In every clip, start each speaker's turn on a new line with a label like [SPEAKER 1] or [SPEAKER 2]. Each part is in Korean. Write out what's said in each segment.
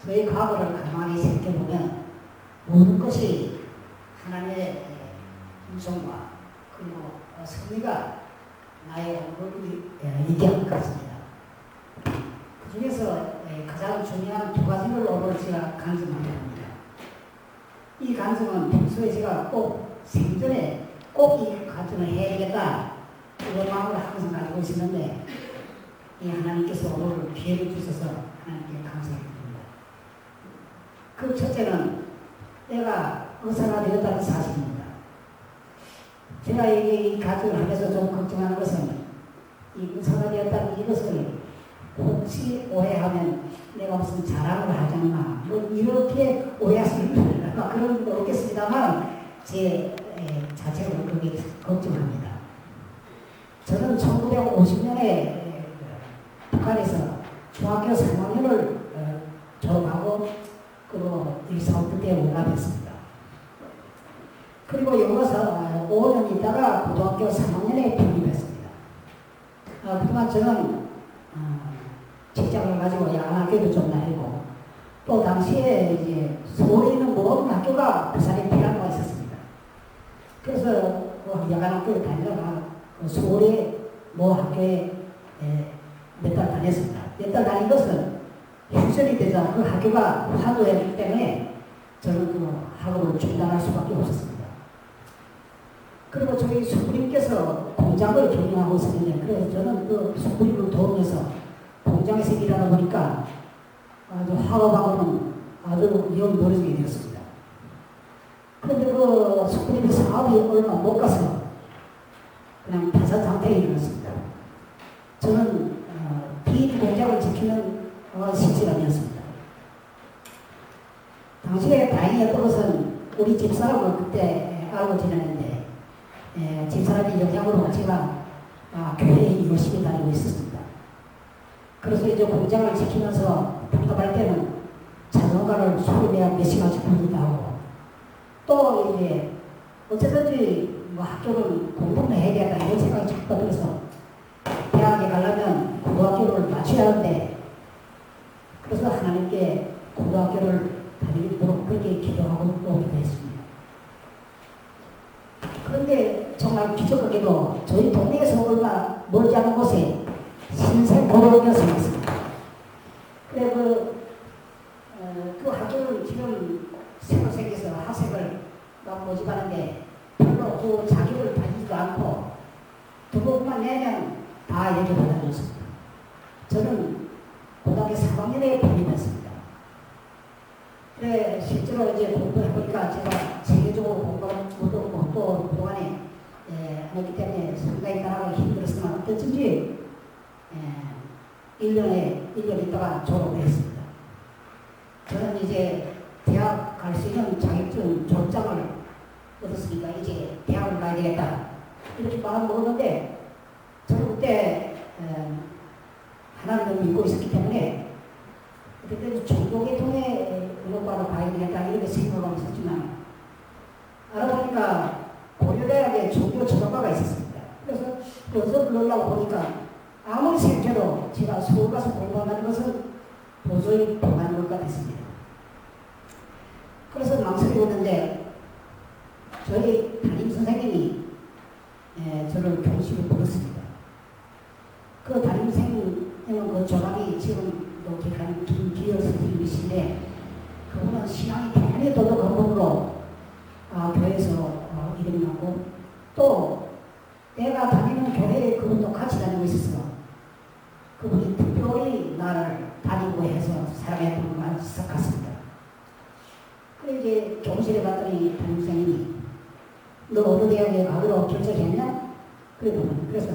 [SPEAKER 1] 저희 과거를 가만히 생각해보면 모든 것이 하나님의 음성과 그리고 섭리가 나의 얼굴을 얘기하는 것 같습니다. 그 중에서 가장 중요한 두 가지를 오늘 제가 강조하려 합니다. 이 간증은 평소에 제가 꼭 생전에 꼭 이 간증을 해야겠다 이런 마음을 항상 가지고 있었는데 이 하나님께서 오늘 기회를 주셔서 하나님께 감사드립니다. 그 첫째는 내가 의사가 되었다는 사실입니다. 제가 이 간증을 하면서 좀 걱정하는 것은 이 의사가 되었다는 이것을 혹시 오해하면 내가 무슨 자랑을 하지 않나 뭐 이렇게 오해하시는 그런 거 없겠습니다만 제 자체로 그렇게 걱정합니다. 저는 1950년에 북한에서 중학교 3학년을 졸업하고 그리고 1사학년 때 올라갔습니다. 그리고 여기서 5년 있다가 고등학교 3학년에 편입했습니다. 그동안 저는 직장을 가지고 야간학교도 좀 다니고 또 당시에 이제 서울에 있는 모든 학교가 부산에 피라노가 있었습니다. 그래서 야간학교를 다니다가 서울에 모 학교에 몇 달 다녔습니다. 몇 달 다닌 것은 휴전이 되자 그 학교가 화도했기 때문에 저는 그 학업을 중단할 수밖에 없었습니다. 그리고 저희 수부님께서 공장을 경영하고 있었는데 그래서 저는 그 수부님을 도우면서 공장에서 일하다 보니까 아주 학업하고는 아주 영 멀어지게 되었습니다. 그런데 그 수부님의 사업이 얼마 못 가서 그냥 파산 상태에 일어났습니다. 저는 비인 공장을 지키는 실시간이었습니다. 당시에 다행이었던 것은 우리 집사람을 그때 알고 지냈는데 집사람의 영향으로 제가 교회에 열심히 다니고 있었습니다. 그래서 이제 공장을 지키면서 답답할 때는 자전거를 소리내야 몇 시간씩 부르기도 하고 또 이제 어쨌든지 뭐 학교를 공부를 해야 되겠다 이런 생각이 자꾸 들어서 대학에 가려면 고등학교를 맞춰야 하는데 그래서 하나님께 고등학교를 다니도록 그렇게 기도하고 오기도 했습니다. 그런데 정말 기적하게도 저희 동네에서 얼마 멀지 않은 곳에 신생고등학교가 생겼습니다. 그래 그 학교를 지금 새로 생겨서 학생을 막 모집하는데 별로 그 자격을 다니지도 않고 등록만 내면 다 여기 받아줬습니다. 저는 고등학교 3학년에 편입했습니다. 그래 실제로 이제 공부해보니까 제가 세계적으로 공부를 못했고 또 그동안에 했기 때문에 상당히 따라가기 힘들었지만 어쩐지 1년 있다가 졸업을 했습니다. 저는 이제 대학 갈 수 있는 자격증 졸업장을 얻었으니까 이제 대학을 가야 되겠다 이렇게 마음 먹었는데 저는 그때 하나님을 믿고 있었기 때문에 그때 종교계통의 응원받아 가야 되겠다 이렇게 생각하고 있었지만 알아보니까 고려대학에 종교전문가가 있었습니다. 그래서 그것을 놀라고 보니까 아무리 생각해도 제가 서울 가서 공부한다는 것은 도저히 불가능할 것 같았습니다. 그래서 망설이었는데 저희 담임선생님이 저를 교실에 불렀습니다. 그 담임선생님은 그 조람이 지금도 기억하는 김기열 선생님이신데 그분은 신앙이 대단히 도덕한 분으로 교회에서 이름이 나고 또 내가 다니는 교회에 그분도 같이 다니고 있어서 그분이 특별히 나를 다니고 해서 사랑했던 것 같습니다. 그래 이제 교무실에 갔더니 담임선생님이 너 어느 대학에 가기로 결정했냐? 그래서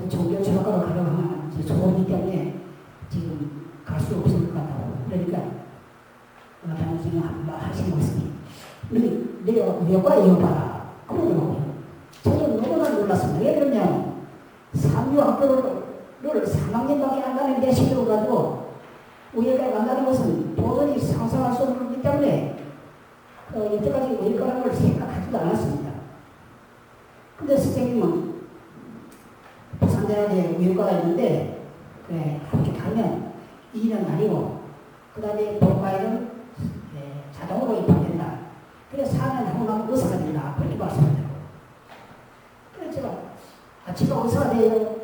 [SPEAKER 1] 종교전학과로 가려고 하면 소원이기 때문에 지금 갈 수 없을 것 같다고. 그러니까 담임선생님이 한번 하신 말씀이 내가 외과에 이어봐라 그러더라고요. 저는 너무나 놀랐습니다. 왜 그러냐면 삼류학교를 3학년밖에 안 가는 내 실력을 가지고 의회에 간다는 것은 도저히 상상할 수 없는 거기 때문에 여태까지 의과라는 걸 생각하지도 않았습니다. 근데 선생님은 부산대학에 의과가 있는데 그래 합격하면 2년 아니고 그 다음에 본과에는 자동으로 입학된다. 그래서 4년 하고 나면 의사가 된다. 그렇게 말씀하더라고요. 그래서 제가 의사가 돼요.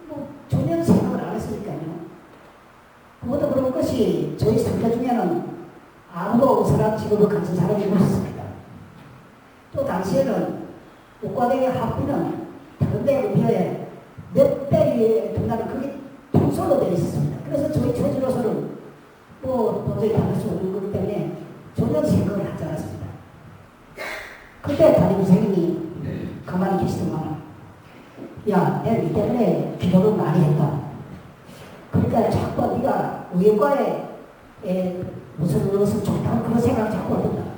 [SPEAKER 1] 뭐 전혀 생각을 안 했으니까요. 그것도 그런 것이 저희 상가 중에는 아무도 의사란 직업을 가진 사람이 없었습니다. 또 당시에는 의과대의 학비는 다른 데에 비해 몇 배에 든다는 그게 통솔로 되어 있었습니다. 그래서 저희 처지로서는 뭐 도저히 받을 수 없는 것 때문에 전혀 생각을 하지 않았습니다. 그때 담임 선생님이 가만히 계시더만, 야, 내가 이 때문에 기도를 많이 했다. 그러니까 자꾸 네가 의과에 무슨 좋다고 그런 생각을 자꾸 하던다.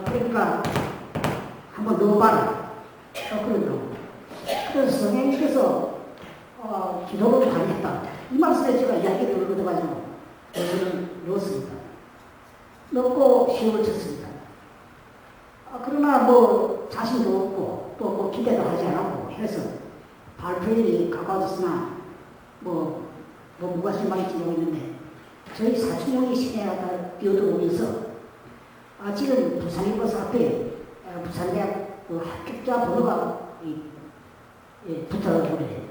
[SPEAKER 1] 그러니까 한번 넣어봐라. 그러더라고. 그래서 선생님께서 기도를 많이 했다. 이 말씀에 제가 이야기를 얻어가지고 여기를 넣었습니다. 넣고 시험을 쳤습니다. 그러나 뭐 자신도 없고 또 뭐 기대도 하지 않았고 해서 발표일이 가까워졌으나 뭐가 실망일지 모르겠는데 저희 사촌형이 시내에 뛰어들어오면서 지금 부산일버스 앞에 부산대학 그 합격자 번호가 붙어가지고 그래.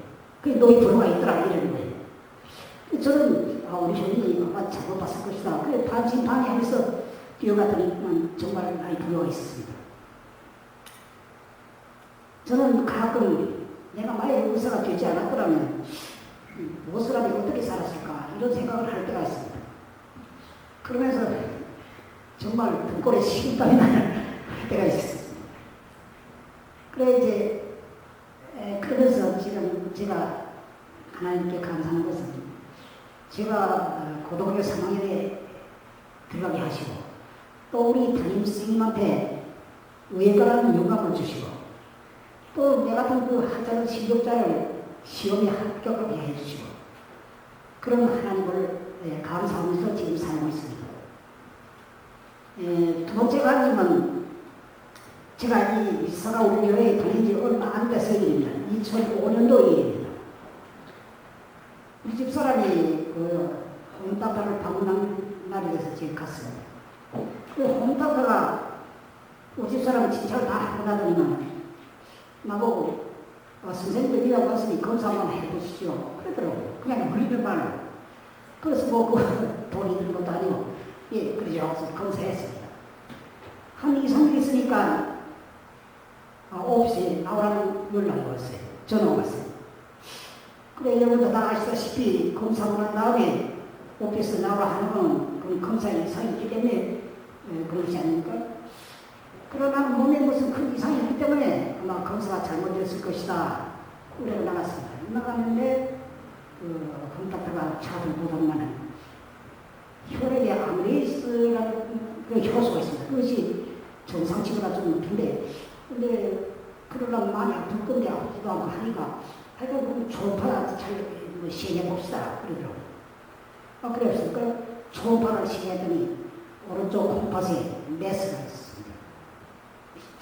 [SPEAKER 1] 그게 너희 번호가 있더라 이러는 거예요. 저는 우리 형이 아마 잘못 봤을 것이다. 그래 반신반의 하면서 뛰어갔더니 정말 나의 번호가 있었습니다. 저는 가끔 내가 만약에 의사가 되지 않았더라면 무엇이라도 어떻게 살았을까 이런 생각을 할 때가 있습니다. 그러면서 정말 등골에 식은땀이 나는 때가 있었습니다. 그래 이제 그러면서 지금 제가 하나님께 감사하는 것은 제가 고등학교 3학년에 들어가게 하시고 또 우리 담임 선생님한테 의예과라는 영감을 주시고 또 내 같은 그 한자는 실력자를 시험에 합격하게 해주시고 그런 하나님을 감사하면서 지금 살고 있습니다. 두 번째 관심은 제가 이 서가울교회에 다닌 지 얼마 안 돼서 일입니다. 2005년도 일입니다. 우리 집사람이 그 홈타파를 방문한 날에 대해서 제가 갔습니다. 그 홈타파가 우리 집사람은 진찰을 다 하고 나더니만 나보고 선생님들 이라고 왔으니 검사 한번 해보시죠. 그러더라고요. 그냥 물리는 말로. 그래서 돈이 드는 것도 아니고 그러죠. 와서 검사했습니다. 한 2, 3일 있으니까 오피스에 나오라는 연락이 왔어요. 전화가 왔어요. 그래 여러분도 다 아시다시피 검사하고 난 다음에 오피스 나오라 하는 건 그 검사의 이상이 있기 때문에 그러지 않습니까? 그러나 몸에 무슨 큰 이상이 있기 때문에 아마 검사가 잘못됐을 것이다. 그래 나갔습니다. 나갔는데 홈타파가 차를 보더만은 혈액에 아미레이스라는 그 효소가 있습니다. 그것이 정상치보다 좀 높은데 근데 그러려면 많이 아플 건데 아프지도 않고 하니까 하여간 초음파를 잘 시행해 봅시다. 그러더라고요. 그랬으니까 초음파를 시행했더니 오른쪽 콩팥에 메스가 있었습니다.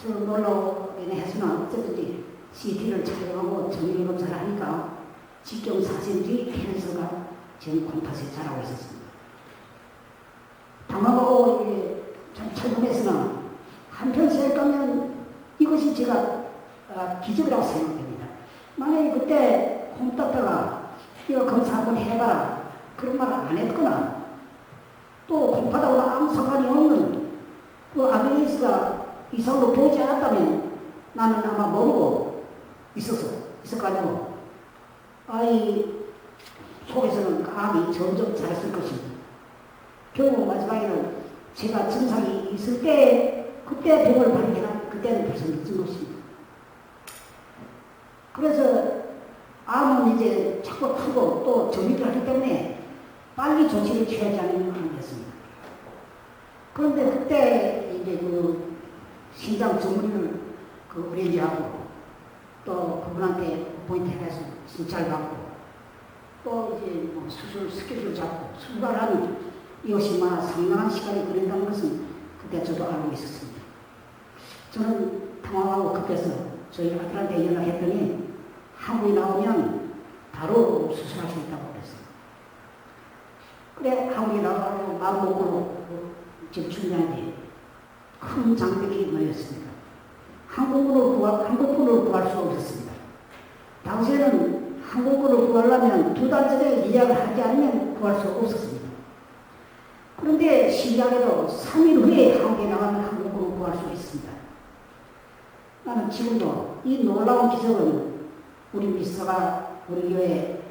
[SPEAKER 1] 저 놀라우긴 했으나 어쨌든지 CT를 촬영하고 정밀 검사를 하니까 직경 4cm 캔서가 지금 콩팥에 자라고 있었습니다. 당하고 참 철분했으나 한편 생각하면 이것이 제가 기적이라고 생각됩니다. 만약에 그때 콩팥다가 이거 검사 한번 해봐라 그런 말을 안 했거나 또 콩팥하고 아무 상관이 없는 그 아미레이스가 이상으로 보이지 않았다면 나는 아마 모르고 있었가지고 아이 속에서는 암이 점점 자랐을 것입니다. 결국 마지막에는 제가 증상이 있을 때 그때 병을 발견한 그때는 벌써 늦은 것입니다. 그래서 암은 이제 자꾸 크고 또 정리를 하기 때문에 빨리 조치를 취하지 않으면 안 됐습니다. 그런데 그때 이제 그 신장 전문의를 어레인지하고 또 그분한테 포인트 해서 진찰 받고 또 이제 뭐 수술 스케줄 잡고 수술하는 이것이 상당한 시간이 걸린다는 것은 그때 저도 알고 있었습니다. 저는 당황하고 급해서 저희 아들한테 연락했더니 한국에 나오면 바로 수술할 수 있다고 그랬어요. 그래 한국에 나가고 마음 먹고 지금 준비하는데 큰 장벽이 놓였습니다. 한국군을 구할 수 없었습니다. 당시에는 한국군을 구하려면 2달 전에 예약을 하지 않으면 구할 수 없었습니다. 그런데 신기하게도 3일 후에 한국에 나가면 한국군을 구할 수 있습니다. 나는 지금도 이 놀라운 기적은 우리 미사가 우리 교회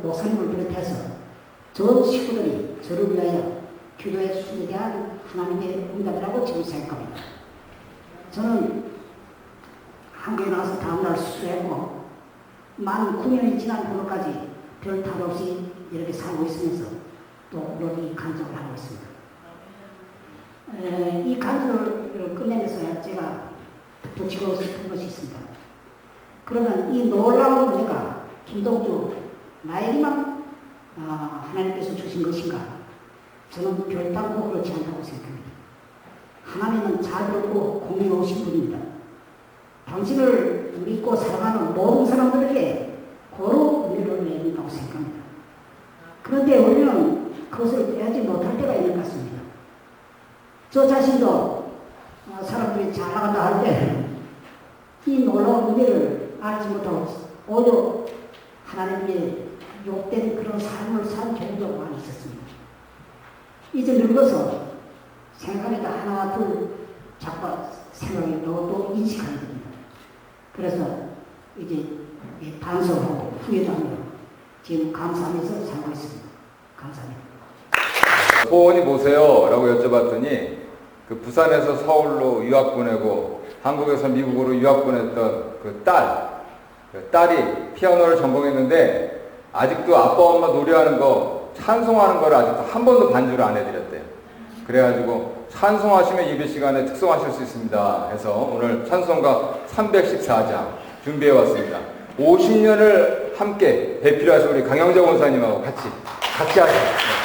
[SPEAKER 1] 목사님을 비롯해서 전 식구들이 저를 위하여 기도해 주심에 대한 하나님의 응답이라고 지금 생각합니다. 저는 한국에 나와서 다음날 수술했고 만 9년이 지난 후로까지 별 탈 없이 이렇게 살고 있으면서 또 여기 간증을 하고 있습니다. 이 간증을 끝내면서 제가 붙이고 싶은 것이 있습니다. 그러면 이 놀라운 은혜가 김동주 나에게만 하나님께서 주신 것인가? 저는 별다르고 그렇지 않다고 생각합니다. 하나님은 자비롭고 공의로우신 분입니다. 당신을 믿고 사랑하는 모든 사람들에게 고루 은혜를 내린다고 생각합니다. 그런데 우리는 그것을 빼지 못할 때가 있는 것 같습니다. 저 자신도 사람들이 잘 나간다 할 때 이 놀라운 은혜를 알지 못하고 오히려 하나님의 욕된 그런 삶을 산 경우도 많이 있었습니다. 이제 늙어서 생각하니까 하나 둘 자꾸 생각이 또 인식하게 됩니다. 그래서 이제 반성하고 후회하며 지금 감사하면서 살고 있습니다. 감사합니다.
[SPEAKER 2] 소원이 뭐세요? 라고 여쭤봤더니 그 부산에서 서울로 유학 보내고 한국에서 미국으로 유학 보냈던 그 딸이 피아노를 전공했는데 아직도 아빠 엄마 노래하는 거 찬송하는 걸 아직도 한 번도 반주를 안 해드렸대요. 그래가지고 찬송하시면 예배 시간에 특송하실 수 있습니다 해서 오늘 찬송가 314장 준비해 왔습니다. 50년을 함께 배필하신 우리 강영재 원사님하고 같이 하시죠.